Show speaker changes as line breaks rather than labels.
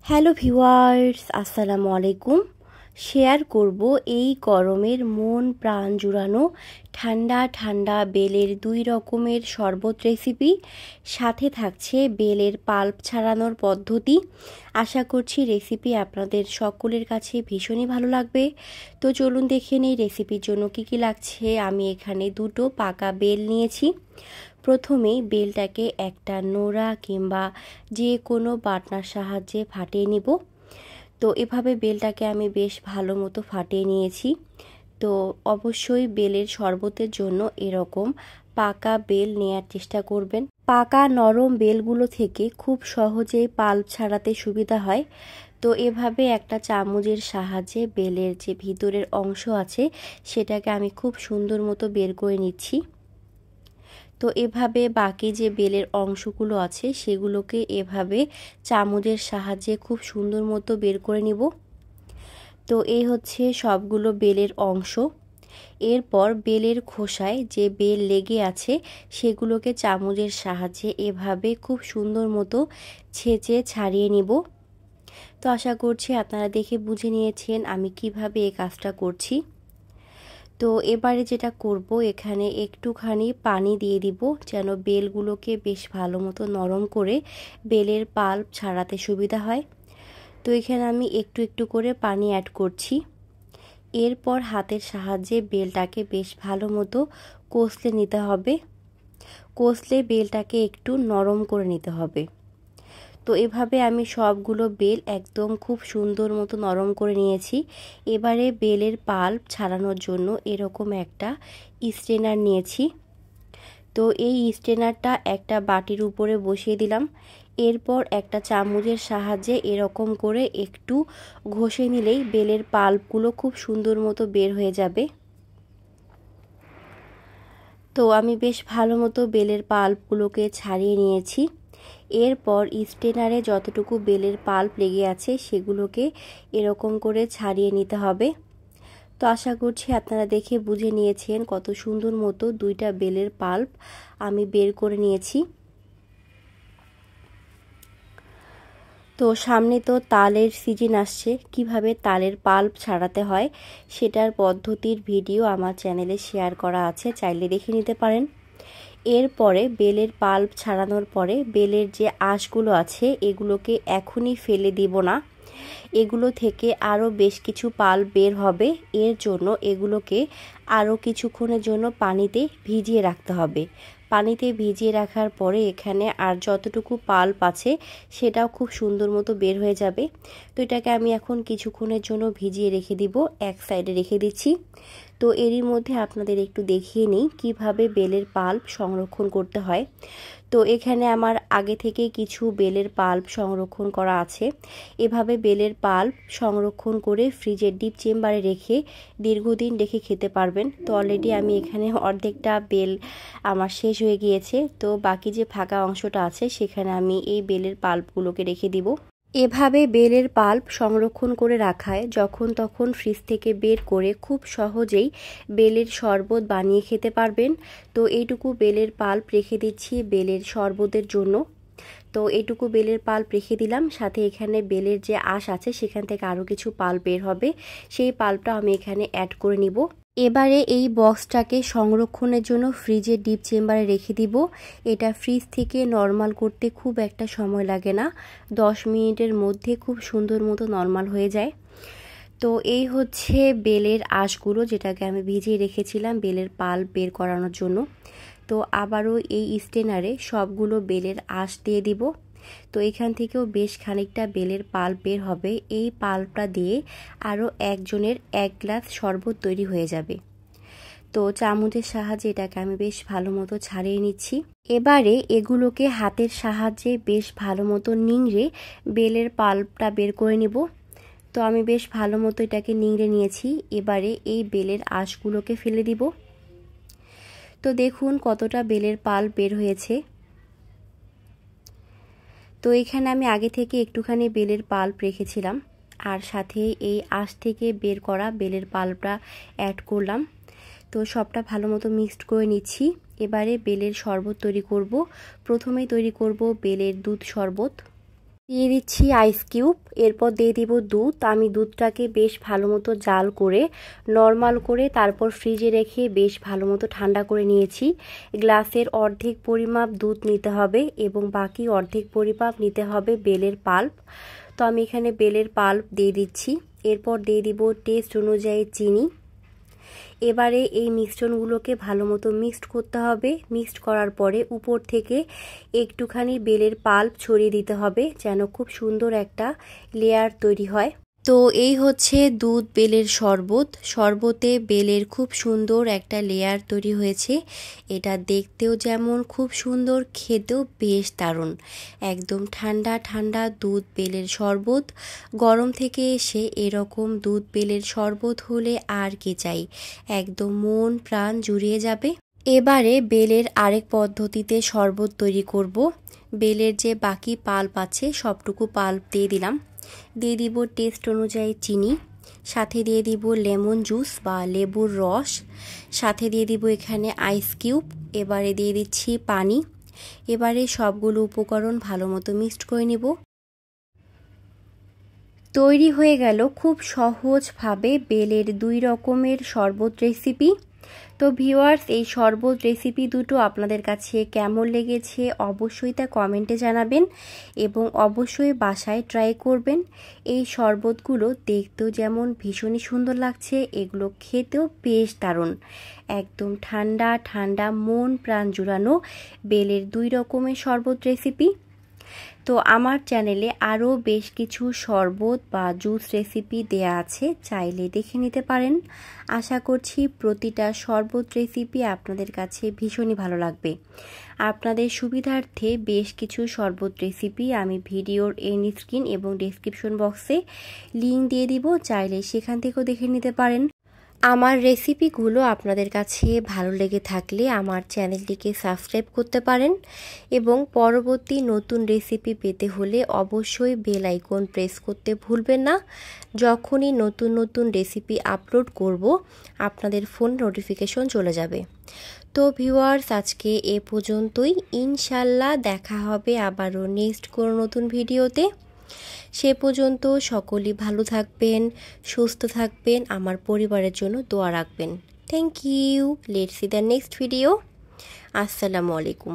Hello viewers, আসসালামু আলাইকুম। Share করব এই গরমের মন প্রাণ জুড়ানো ঠান্ডা ঠান্ডা বেলের 2 রকমের শরবত রেসিপি, সাথে থাকছে বেলের পাল্প ছাড়ানোর পদ্ধতি। আশা করছি রেসিপি আপনাদের সকলের কাছে ভীষণই ভালো লাগবে। তো চলুন দেখে নিই রেসিপির জন্য কি কি লাগছে। আমি এখানে 2টো পাকা বেল নিয়েছি। প্রথমেই বেলটাকে একটা নোড়া কিংবা যে কোনো বাটনার সাহায্যে ফাটিয়ে নিব। তো এভাবে বেলটাকে আমি বেশ ভালো মতো ফাটিয়ে নিয়েছি। তো অবশ্যই বেলের শরবতের জন্য এরকম পাকা বেল নেয়ার চেষ্টা করবেন। পাকা নরম বেলগুলো থেকে খুব সহজেই পাল্প ছাড়াতে সুবিধা হয়। তো এভাবে একটা চামচের সাহায্যে বেলের যে ভিতরের অংশ আছে সেটাকে আমি খুব সুন্দর মতো বের করে নিচ্ছি। তো এভাবে বাকি যে বেলের অংশগুলো আছে সেগুলোকে এভাবে চামচের সাহায্যে খুব সুন্দর মতো বের করে নিব। তো এই হচ্ছে সবগুলো বেলের অংশ। এরপর বেলের খোসায় যে বেল লেগে আছে সেগুলোকে চামচের সাহায্যে এভাবে খুব সুন্দর মতো ছেঁচে ছাড়িয়ে নিব। তো আশা করছি আপনারা দেখে বুঝে নিয়েছেন আমি কিভাবে এই কাজটা করছি। তো এবারে যেটা করব, এখানে একটুখানি পানি দিয়ে দিব যেন বেলগুলোকে বেশ ভালো মতো নরম করে বেলের পাল্প ছাড়াতে সুবিধা হয়। তো এখানে আমি একটু একটু করে পানি অ্যাড করছি। এরপর হাতের সাহায্যে বেলটাকে বেশ ভালো মতো কষলে নিতে হবে। কষলে বেলটাকে একটু নরম করে নিতে হবে। তো এভাবে আমি সবগুলো বেল একদম খুব সুন্দর মতো নরম করে নিয়েছি। এবারে বেলের পাল্প ছাড়ানোর জন্য এরকম একটা স্ট্রেনার নিয়েছি। তো এই স্ট্রেনারটা একটা বাটির উপরে বসিয়ে দিলাম। এরপর একটা চামচের সাহায্যে এরকম করে একটু ঘষে নিলেই বেলের পাল্পগুলো খুব সুন্দর মতো বের হয়ে যাবে। তো আমি বেশ ভালো মতো বেলের পাল্পগুলোকে ছাড়িয়ে নিয়েছি। এরপর স্ট্রেনারে যতটুকু বেলের পাল্প লেগে আছে সেগুলোকে এরকম করে ছাড়িয়ে নিতে হবে। তো আশা করছি আপনারা দেখে বুঝে নিয়েছেন কত সুন্দর মতো 2টা বেলের পাল্প আমি বের করে নিয়েছি। তো সামনে তো তালের সিজন আসছে, কিভাবে তালের পাল্প ছাড়াতে হয় সেটার পদ্ধতির ভিডিও আমার চ্যানেলে শেয়ার করা আছে, চাইলে দেখে নিতে পারেন। এরপরে বেলের পাল্প ছাড়ানোর পরে বেলের যে আঁশগুলো আছে এগুলোকে এখনই ফেলে দিব না। এগুলো থেকে আরও বেশ কিছু পাল্প বের হবে। এর জন্য এগুলোকে আরও কিছুক্ষণের জন্য পানিতে ভিজিয়ে রাখতে হবে। পানিতে ভিজিয়ে রাখার পরে এখানে আর যতটুকু পাল্প আছে সেটাও খুব সুন্দর মতো বের হয়ে যাবে। তো এটাকে আমি এখন কিছুক্ষণের জন্য ভিজিয়ে রেখে দিব, এক সাইডে রেখে দিচ্ছি। তো এরই মধ্যে আপনাদের একটু দেখিয়ে নিই কিভাবে বেলের পাল্প সংরক্ষণ করতে হয়। তো এখানে আমার আগে থেকে কিছু বেলের পাল্প সংরক্ষণ করা আছে। এভাবে বেলের পাল্প সংরক্ষণ করে ফ্রিজের ডিপ চেম্বারে রেখে দীর্ঘদিন রেখে খেতে পারবেন। তো অলরেডি আমি এখানে অর্ধেকটা বেল আমার শেষ হয়ে গিয়েছে। তো বাকি যে ফাঁকা অংশটা আছে সেখানে আমি এই বেলের পাল্পগুলোকে রেখে দিব। এভাবে বেলের পাল্প সংরক্ষণ করে রাখায় যখন তখন ফ্রিজ থেকে বের করে খুব সহজেই বেলের শরবত বানিয়ে খেতে পারবেন। তো এইটুকু বেলের পাল্প রেখে দিচ্ছি বেলের শরবতের জন্য। তো এইটুকু বেলের পাল্প রেখে দিলাম, সাথে এখানে বেলের যে আঁশ আছে সেখান থেকে আরও কিছু পাল্প বের হবে, সেই পাল্পটা আমি এখানে অ্যাড করে নিব। এবারে এই বক্সটাকে সংরক্ষণের জন্য ফ্রিজের ডিপ চেম্বারে রেখে দিব। এটা ফ্রিজ থেকে নরমাল করতে খুব একটা সময় লাগে না, 10 মিনিটের মধ্যে খুব সুন্দর মতো নরমাল হয়ে যায়। তো এই হচ্ছে বেলের আঁশগুলো যেটাকে আমি ভিজিয়ে রেখেছিলাম বেলের পাল্প বের করানোর জন্য। তো আবারও এই স্ট্রেনারে সবগুলো বেলের আঁশ দিয়ে দিব। তো এখান থেকেও বেশ খানিকটা বেলের পাল্প বের হবে। এই পাল্পটা দিয়ে আরও একজনের 1 গ্লাস শরবত তৈরি হয়ে যাবে। তো চামচের সাহায্যে এটাকে আমি বেশ ভালো মতো ছাড়িয়ে নিচ্ছি। এবারে এগুলোকে হাতের সাহায্যে বেশ ভালো মতো নিংড়ে বেলের পাল্পটা বের করে নিব। তো আমি বেশ ভালো মতো এটাকে নিংড়ে নিয়েছি। এবারে এই বেলের আঁশগুলোকে ফেলে দিব। তো দেখুন কতটা বেলের পাল্প বের হয়েছে। তো এখানে আমি আগে থেকে একটুখানি বেলের পাল্প রেখেছিলাম, আর সাথে এই আঁশ থেকে বের করা বেলের পাল্পটা অ্যাড করলাম। তো সবটা ভালো মতো মিক্সড করে নিচ্ছি। এবারে বেলের শরবত তৈরি করব। প্রথমেই তৈরি করব বেলের দুধ শরবত। দিয়ে দিচ্ছি আইস কিউব, এরপর দিয়ে দিব দুধ। আমি দুধটাকে বেশ ভালো মতো জাল করে নর্মাল করে তারপর ফ্রিজে রেখে বেশ ভালো মতো ঠান্ডা করে নিয়েছি। গ্লাসের অর্ধেক পরিমাপ দুধ নিতে হবে এবং বাকি অর্ধেক পরিমাপ নিতে হবে বেলের পাল্প। তো আমি এখানে বেলের পাল্প দিয়ে দিচ্ছি। এরপর দিয়ে দিব টেস্ট অনুযায়ী চিনি। এবারে এই মিশ্রণগুলোকে ভালো মতো মিক্সড করতে হবে। মিক্সড করার পরে উপর থেকে একটুখানি বেলের পাল্প ছড়িয়ে দিতে হবে যেন খুব সুন্দর একটা লেয়ার তৈরি হয়। তো এই হচ্ছে দুধ বেলের শরবত। শরবতে বেলের খুব সুন্দর একটা লেয়ার তৈরি হয়েছে। এটা দেখতেও যেমন খুব সুন্দর, খেতেও বেশ দারুণ। একদম ঠান্ডা ঠান্ডা দুধ বেলের শরবত। গরম থেকে এসে এরকম দুধ বেলের শরবত হলে আর কি চাই, একদম মন প্রাণ জুড়িয়ে যাবে। এবারে বেলের আরেক পদ্ধতিতে শরবত তৈরি করব। বেলের যে বাকি পাল্প আছে সবটুকু পাল্প দিয়ে দিলাম। দিয়ে দিব টেস্ট অনুযায়ী চিনি, সাথে দিয়ে দিব লেমন জুস বা লেবুর রস, সাথে দিয়ে দিব এখানে আইস কিউব। এবারে দিয়ে দিচ্ছি পানি। এবারে সবগুলো উপকরণ ভালো মতো মিক্সড করে নেব। তৈরি হয়ে গেল খুব সহজভাবে বেলের 2 রকমের শরবত রেসিপি। তো ভিউয়ার্স, এই শরবত রেসিপি দুটো আপনাদের কাছে কেমন লেগেছে অবশ্যই তা কমেন্টে জানাবেন এবং অবশ্যই বাসায় ট্রাই করবেন। এই শরবতগুলো দেখতেও যেমন ভীষণই সুন্দর লাগছে, এগুলো খেতেও বেশ দারুণ। একদম ঠান্ডা ঠান্ডা মন প্রাণ জুড়ানো বেলের 2 রকমের শরবত রেসিপি। তো আমার চ্যানেলে আরও বেশ কিছু শরবত বা জুস রেসিপি দেয়া আছে, চাইলে দেখে নিতে পারেন। আশা করছি প্রতিটা শরবত রেসিপি আপনাদের কাছে ভীষণই ভালো লাগবে। আপনাদের সুবিধার্থে বেশ কিছু শরবত রেসিপি আমি ভিডিওর এন্ড স্ক্রিন এবং ডেসক্রিপশন বক্সে লিঙ্ক দিয়ে দিব, চাইলে সেখান থেকেও দেখে নিতে পারেন। আমার রেসিপিগুলো আপনাদের কাছে ভালো লেগে থাকলে আমার চ্যানেলটিকে সাবস্ক্রাইব করতে পারেন এবং পরবর্তী নতুন রেসিপি পেতে হলে অবশ্যই বেল আইকন প্রেস করতে ভুলবেন না। যখনই নতুন নতুন রেসিপি আপলোড করব আপনাদের ফোন নোটিফিকেশন চলে যাবে। তো ভিউয়ার্স, আজকে এ পর্যন্তই। ইনশাল্লাহ দেখা হবে আবারও নেক্সট কোনো নতুন ভিডিওতে। সে পর্যন্ত সকলেই ভালো থাকবেন, সুস্থ থাকবেন, আমার পরিবারের জন্য দোয়া রাখবেন। Thank you. Let's see the next video. আসসালামু আলাইকুম।